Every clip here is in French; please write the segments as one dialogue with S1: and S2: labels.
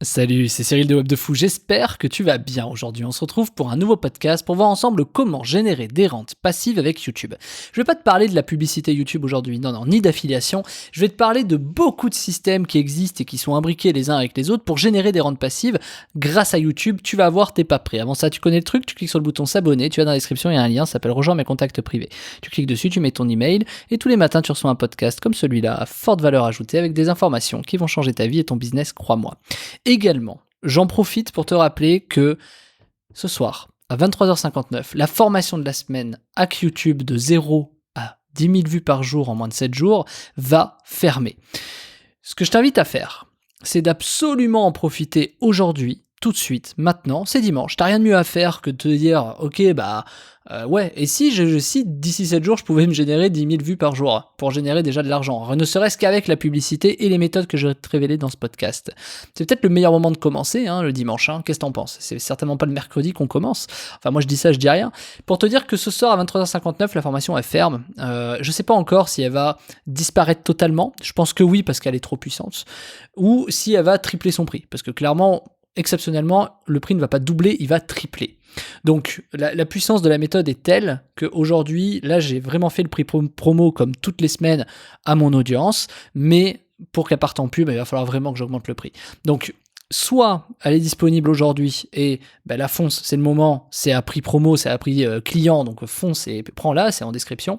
S1: Salut, c'est Cyril de Web de Fou, j'espère que tu vas bien aujourd'hui. On se retrouve pour un nouveau podcast pour voir ensemble comment générer des rentes passives avec YouTube. Je vais pas te parler de la publicité YouTube aujourd'hui, non, ni d'affiliation. Je vais te parler de beaucoup de systèmes qui existent et qui sont imbriqués les uns avec les autres pour générer des rentes passives grâce à YouTube. Tu vas voir, t'es pas prêt. Avant ça, tu connais le truc, tu cliques sur le bouton s'abonner, tu vas dans la description, il y a un lien, ça s'appelle Rejoins mes contacts privés. Tu cliques dessus, tu mets ton email et tous les matins tu reçois un podcast comme celui-là à forte valeur ajoutée avec des informations qui vont changer ta vie et ton business, crois-moi. Également, j'en profite pour te rappeler que ce soir, à 23h59, la formation de la semaine Hack YouTube de 0 à 10 000 vues par jour en moins de 7 jours va fermer. Ce que je t'invite à faire, c'est d'absolument en profiter aujourd'hui, tout de suite, maintenant, c'est dimanche. T'as rien de mieux à faire que de te dire, ok, ouais, et si d'ici 7 jours, je pouvais me générer 10 000 vues par jour pour générer déjà de l'argent, ne serait-ce qu'avec la publicité et les méthodes que je vais te révéler dans ce podcast. C'est peut-être le meilleur moment de commencer, le dimanche, qu'est-ce que t'en penses ? C'est certainement pas le mercredi qu'on commence, enfin moi je dis ça, je dis rien, pour te dire que ce soir à 23h59, la formation elle ferme, je sais pas encore si elle va disparaître totalement, je pense que oui parce qu'elle est trop puissante, ou si elle va tripler son prix, parce que clairement, exceptionnellement, le prix ne va pas doubler, il va tripler. Donc la puissance de la méthode est telle qu'aujourd'hui, là j'ai vraiment fait le prix promo comme toutes les semaines à mon audience, mais pour qu'elle parte en pub, il va falloir vraiment que j'augmente le prix. Donc soit elle est disponible aujourd'hui et la fonce, c'est le moment, c'est à prix promo, c'est à prix client, donc fonce et prends-la, c'est en description.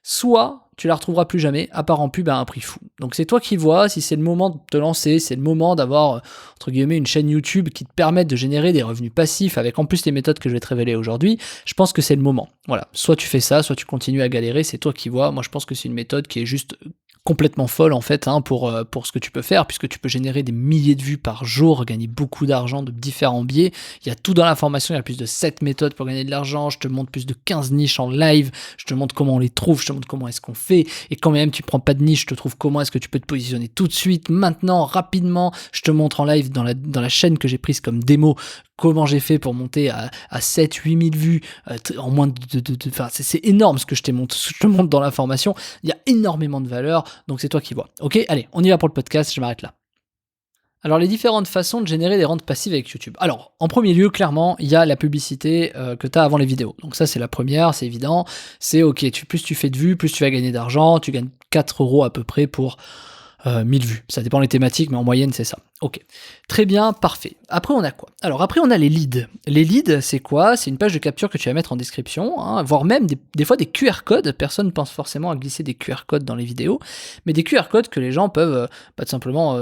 S1: Soit tu la retrouveras plus jamais, à part en pub à un prix fou. Donc c'est toi qui vois si c'est le moment de te lancer, c'est le moment d'avoir, entre guillemets, une chaîne YouTube qui te permette de générer des revenus passifs avec en plus les méthodes que je vais te révéler aujourd'hui. Je pense que c'est le moment. Voilà, soit tu fais ça, soit tu continues à galérer, c'est toi qui vois. Moi je pense que c'est une méthode qui est juste complètement folle en fait pour ce que tu peux faire, puisque tu peux générer des milliers de vues par jour, gagner beaucoup d'argent de différents biais. Il y a tout dans la formation, il y a plus de 7 méthodes pour gagner de l'argent, je te montre plus de 15 niches en live, je te montre comment on les trouve, je te montre comment est-ce qu'on fait, et quand même tu prends pas de niche, je te trouve comment est-ce que tu peux te positionner tout de suite, maintenant, rapidement, je te montre en live dans la chaîne que j'ai prise comme démo, comment j'ai fait pour monter à 7-8 000 vues en moins enfin, c'est énorme ce que je te montre dans la formation. Il y a énormément de valeur, donc c'est toi qui vois. Ok, allez, on y va pour le podcast, je m'arrête là. Alors, les différentes façons de générer des rentes passives avec YouTube. Alors, en premier lieu, clairement, il y a la publicité que tu as avant les vidéos. Donc ça, c'est la première, c'est évident. C'est ok, plus tu fais de vues, plus tu vas gagner d'argent. Tu gagnes 4 € à peu près pour 1000 vues. Ça dépend des thématiques, mais en moyenne, c'est ça. Ok, très bien, parfait. Après, on a quoi ? Alors, après, on a les leads. Les leads, c'est quoi ? C'est une page de capture que tu vas mettre en description, voire même des fois des QR codes. Personne ne pense forcément à glisser des QR codes dans les vidéos, mais des QR codes que les gens peuvent tout simplement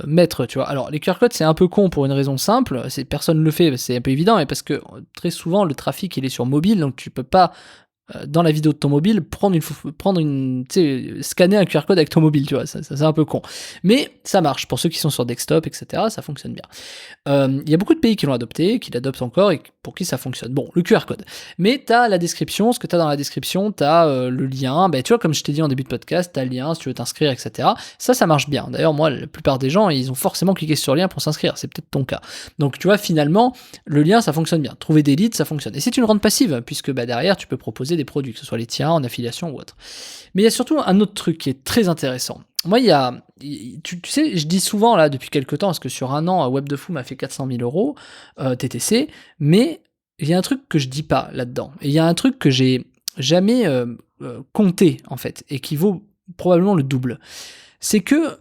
S1: mettre, tu vois. Alors, les QR codes, c'est un peu con pour une raison simple. Personne ne le fait, c'est un peu évident, mais parce que très souvent, le trafic, il est sur mobile, donc tu peux pas dans la vidéo de ton mobile, scanner un QR code avec ton mobile, tu vois, ça c'est un peu con. Mais ça marche, pour ceux qui sont sur desktop, etc., ça fonctionne bien. Il y a beaucoup de pays qui l'ont adopté, qui l'adoptent encore, et pour qui ça fonctionne. Bon, le QR code. Mais t'as la description, ce que t'as dans la description, t'as le lien, tu vois, comme je t'ai dit en début de podcast, t'as le lien, si tu veux t'inscrire, etc. Ça marche bien. D'ailleurs, moi, la plupart des gens, ils ont forcément cliqué sur le lien pour s'inscrire, c'est peut-être ton cas. Donc, tu vois, finalement, le lien, ça fonctionne bien. Trouver des leads, ça fonctionne. Et c'est une rente passive, puisque derrière, tu peux proposer des produits, que ce soit les tiens, en affiliation ou autre. Mais il y a surtout un autre truc qui est très intéressant. Moi, tu sais, je dis souvent, là, depuis quelques temps, parce que sur un an, Web de Fou m'a fait 400 000 € TTC, mais il y a un truc que je dis pas là-dedans. Et il y a un truc que j'ai jamais compté, en fait, et qui vaut probablement le double. C'est que,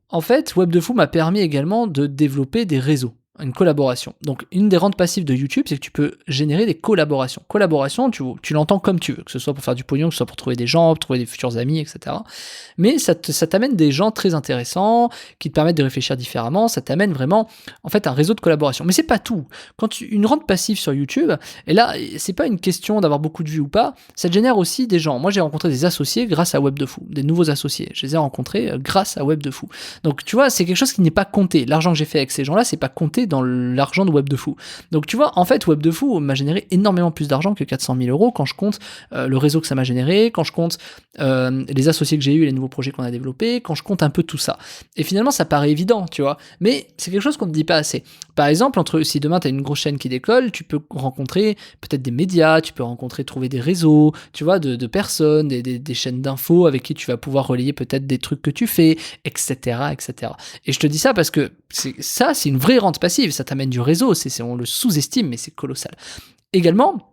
S1: en fait, Web de Fou m'a permis également de développer des réseaux. Une collaboration. Donc, une des rentes passives de YouTube, c'est que tu peux générer des collaborations. Collaboration, tu l'entends comme tu veux, que ce soit pour faire du pognon, que ce soit pour trouver des gens, pour trouver des futurs amis, etc. Mais ça t'amène des gens très intéressants, qui te permettent de réfléchir différemment, ça t'amène vraiment, en fait, un réseau de collaboration. Mais c'est pas tout. Une rente passive sur YouTube, et là, c'est pas une question d'avoir beaucoup de vues ou pas, ça te génère aussi des gens. Moi, j'ai rencontré des associés grâce à Web de Fou, des nouveaux associés. Je les ai rencontrés grâce à Web de Fou. Donc, tu vois, c'est quelque chose qui n'est pas compté. L'argent que j'ai fait avec ces gens-là, c'est pas compté dans l'argent de Web de Fou. Donc tu vois, en fait, Web de Fou m'a généré énormément plus d'argent que 400 000 euros quand je compte le réseau que ça m'a généré, quand je compte les associés que j'ai eu, les nouveaux projets qu'on a développés, quand je compte un peu tout ça. Et finalement, ça paraît évident, tu vois, mais c'est quelque chose qu'on ne dit pas assez. Par exemple, si demain tu as une grosse chaîne qui décolle, tu peux rencontrer peut-être des médias, tu peux trouver des réseaux, tu vois, de personnes, des chaînes d'infos avec qui tu vas pouvoir relayer peut-être des trucs que tu fais, etc., etc. Et je te dis ça parce que c'est une vraie rente passive, ça t'amène du réseau, on le sous-estime, mais c'est colossal. Également,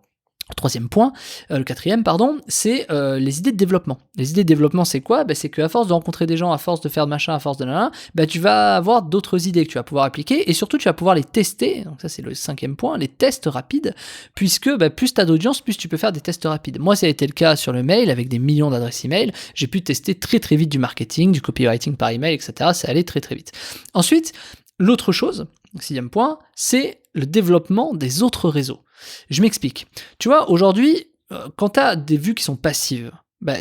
S1: le quatrième, c'est les idées de développement. Les idées de développement, c'est quoi ? C'est qu'à force de rencontrer des gens, à force de faire de machin, à force de tu vas avoir d'autres idées que tu vas pouvoir appliquer et surtout tu vas pouvoir les tester. Donc ça c'est le 5e point, les tests rapides, puisque plus tu as d'audience, plus tu peux faire des tests rapides. Moi ça a été le cas sur le mail avec des millions d'adresses email. J'ai pu tester très très vite du marketing, du copywriting par email, etc. Ça allait très très vite. Ensuite, l'autre chose, 6e point, c'est le développement des autres réseaux. Je m'explique. Tu vois, aujourd'hui, quand tu as des vues qui sont passives,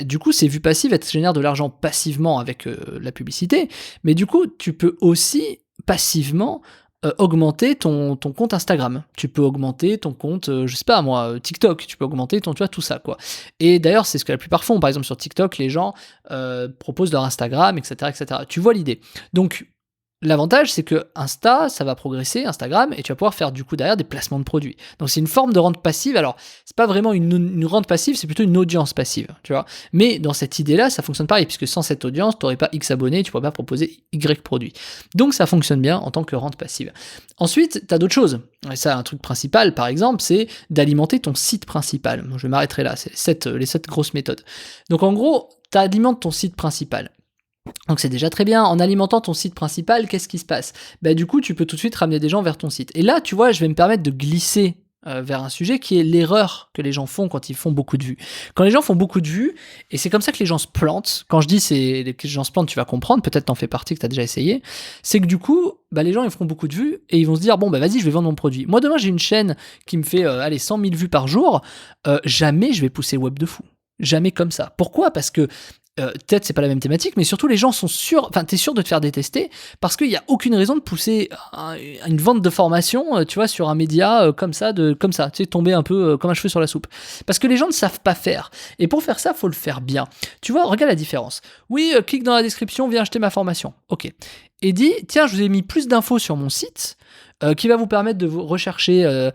S1: du coup, ces vues passives, elles te génèrent de l'argent passivement avec la publicité, mais du coup, tu peux aussi passivement augmenter ton compte Instagram. Tu peux augmenter ton compte, je sais pas moi, TikTok. Tu peux augmenter tu vois, tout ça, quoi. Et d'ailleurs, c'est ce que la plupart font. Par exemple, sur TikTok, les gens proposent leur Instagram, etc., etc. Tu vois l'idée. Donc, l'avantage, c'est que Insta, ça va progresser, Instagram, et tu vas pouvoir faire du coup derrière des placements de produits. Donc c'est une forme de rente passive. Alors, c'est pas vraiment une rente passive, c'est plutôt une audience passive, tu vois. Mais dans cette idée-là, ça fonctionne pareil, puisque sans cette audience, tu n'aurais pas X abonnés, tu pourrais pas proposer Y produits. Donc ça fonctionne bien en tant que rente passive. Ensuite, tu as d'autres choses. Et ça, un truc principal, par exemple, c'est d'alimenter ton site principal. Je vais m'arrêter là, c'est les 7 grosses méthodes. Donc en gros, tu alimentes ton site principal. Donc c'est déjà très bien. En alimentant ton site principal, qu'est-ce qui se passe ? Du coup, tu peux tout de suite ramener des gens vers ton site. Et là, tu vois, je vais me permettre de glisser vers un sujet qui est l'erreur que les gens font quand ils font beaucoup de vues. Quand les gens font beaucoup de vues, et c'est comme ça que les gens se plantent, quand je dis que les gens se plantent, tu vas comprendre, peut-être t'en fais partie, que t'as déjà essayé, c'est que du coup, les gens ils feront beaucoup de vues, et ils vont se dire, bon vas-y, je vais vendre mon produit. Moi demain, j'ai une chaîne qui me fait 100 000 vues par jour, jamais je vais pousser Web de Fou. Jamais comme ça. Pourquoi ? Parce que peut-être c'est pas la même thématique, mais surtout les gens sont sûrs, t'es sûr de te faire détester parce qu'il n'y a aucune raison de pousser une vente de formation, tu vois, sur un média comme ça, tu sais, tomber un peu comme un cheveu sur la soupe. Parce que les gens ne savent pas faire. Et pour faire ça, faut le faire bien. Tu vois, regarde la différence. Oui, clique dans la description, viens acheter ma formation. Ok. Et dis, tiens, je vous ai mis plus d'infos sur mon site, qui va vous permettre de vous rechercher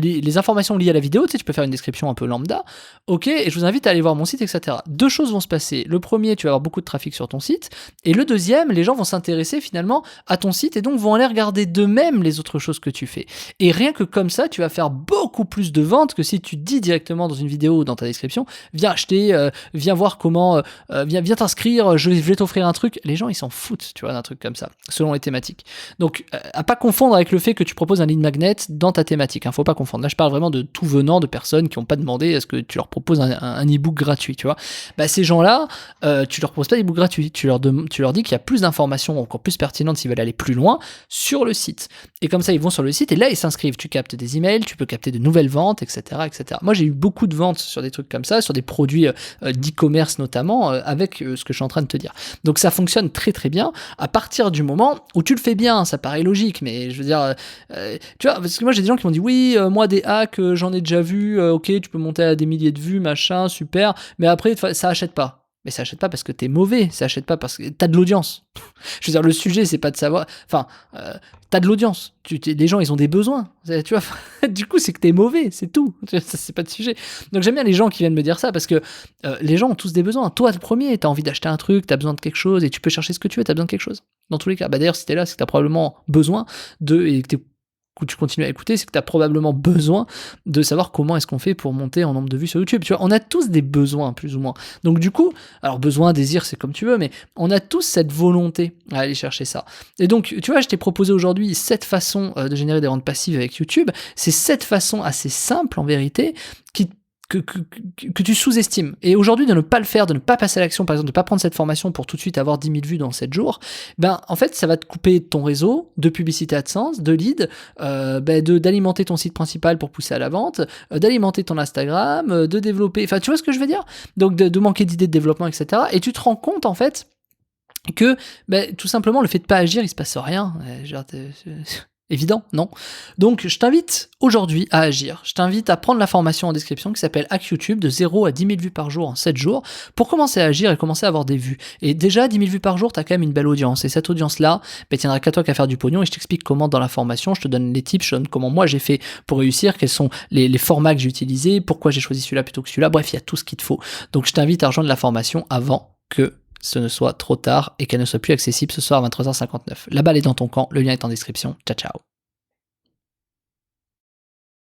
S1: les informations liées à la vidéo. Tu sais, tu peux faire une description un peu lambda. Ok, et je vous invite à aller voir mon site, etc. Deux choses vont se passer. Le premier, tu vas avoir beaucoup de trafic sur ton site. Et le deuxième, les gens vont s'intéresser finalement à ton site et donc vont aller regarder d'eux-mêmes les autres choses que tu fais. Et rien que comme ça, tu vas faire beaucoup plus de ventes que si tu dis directement dans une vidéo ou dans ta description, viens acheter, viens voir comment, viens t'inscrire, je vais t'offrir un truc. Les gens, ils s'en foutent, tu vois, d'un truc comme ça, selon les thématiques. Donc, à pas confondre avec le fait que tu proposes un lead magnet dans ta thématique. Faut pas confondre. Là, je parle vraiment de tout venant, de personnes qui n'ont pas demandé à ce que tu leur proposes un e-book gratuit, tu vois. Ces gens-là, tu leur proposes pas d'e-book gratuit. Tu leur dis qu'il y a plus d'informations encore plus pertinentes s'ils veulent aller plus loin sur le site. Et comme ça, ils vont sur le site et là, ils s'inscrivent. Tu captes des emails, tu peux capter de nouvelles ventes, etc., etc. Moi, j'ai eu beaucoup de ventes sur des trucs comme ça, sur des produits d'e-commerce notamment, avec ce que je suis en train de te dire. Donc, ça fonctionne très très bien à partir du moment où tu le fais bien. Ça paraît logique, mais je veux dire, tu vois, parce que moi j'ai des gens qui m'ont dit oui, moi des hacks, j'en ai déjà vu, ok, tu peux monter à des milliers de vues, machin, super, mais après ça achète pas. Mais ça achète pas parce que t'es mauvais, ça achète pas parce que t'as de l'audience. Je veux dire, le sujet c'est pas de savoir, enfin, t'as de l'audience, les gens ils ont des besoins, tu vois, du coup c'est que t'es mauvais, c'est tout, ça, c'est pas de sujet. Donc j'aime bien les gens qui viennent me dire ça parce que les gens ont tous des besoins. Toi le premier, t'as envie d'acheter un truc, t'as besoin de quelque chose et tu peux chercher ce que tu veux, t'as besoin de quelque chose. Dans tous les cas, d'ailleurs si t'es là, c'est que t'as probablement besoin et que tu continues à écouter, c'est que tu as probablement besoin de savoir comment est-ce qu'on fait pour monter en nombre de vues sur YouTube. Tu vois, on a tous des besoins, plus ou moins. Donc du coup, alors besoin, désir, c'est comme tu veux, mais on a tous cette volonté à aller chercher ça. Et donc, tu vois, je t'ai proposé aujourd'hui 7 façons de générer des rentes passives avec YouTube. C'est 7 façons assez simples, en vérité, que tu sous-estimes. Et aujourd'hui, de ne pas le faire, de ne pas passer à l'action, par exemple, de ne pas prendre cette formation pour tout de suite avoir 10 000 vues dans 7 jours, en fait, ça va te couper ton réseau de publicité AdSense, de leads, d'alimenter ton site principal pour pousser à la vente, d'alimenter ton Instagram, de développer... Enfin, tu vois ce que je veux dire ? Donc, de manquer d'idées de développement, etc. Et tu te rends compte, en fait, que tout simplement, le fait de pas agir, il se passe rien. Évident, non? Donc, je t'invite aujourd'hui à agir. Je t'invite à prendre la formation en description qui s'appelle Hack YouTube de 0 à 10 000 vues par jour en 7 jours pour commencer à agir et commencer à avoir des vues. Et déjà, 10 000 vues par jour, tu as quand même une belle audience. Et cette audience-là, il tiendra qu'à toi qu'à faire du pognon et je t'explique comment dans la formation, je te donne les tips, je te donne comment moi j'ai fait pour réussir, quels sont les formats que j'ai utilisés, pourquoi j'ai choisi celui-là plutôt que celui-là. Bref, il y a tout ce qu'il te faut. Donc, je t'invite à rejoindre la formation avant que ce ne soit trop tard et qu'elle ne soit plus accessible ce soir à 23h59. La balle est dans ton camp, le lien est en description. Ciao, ciao.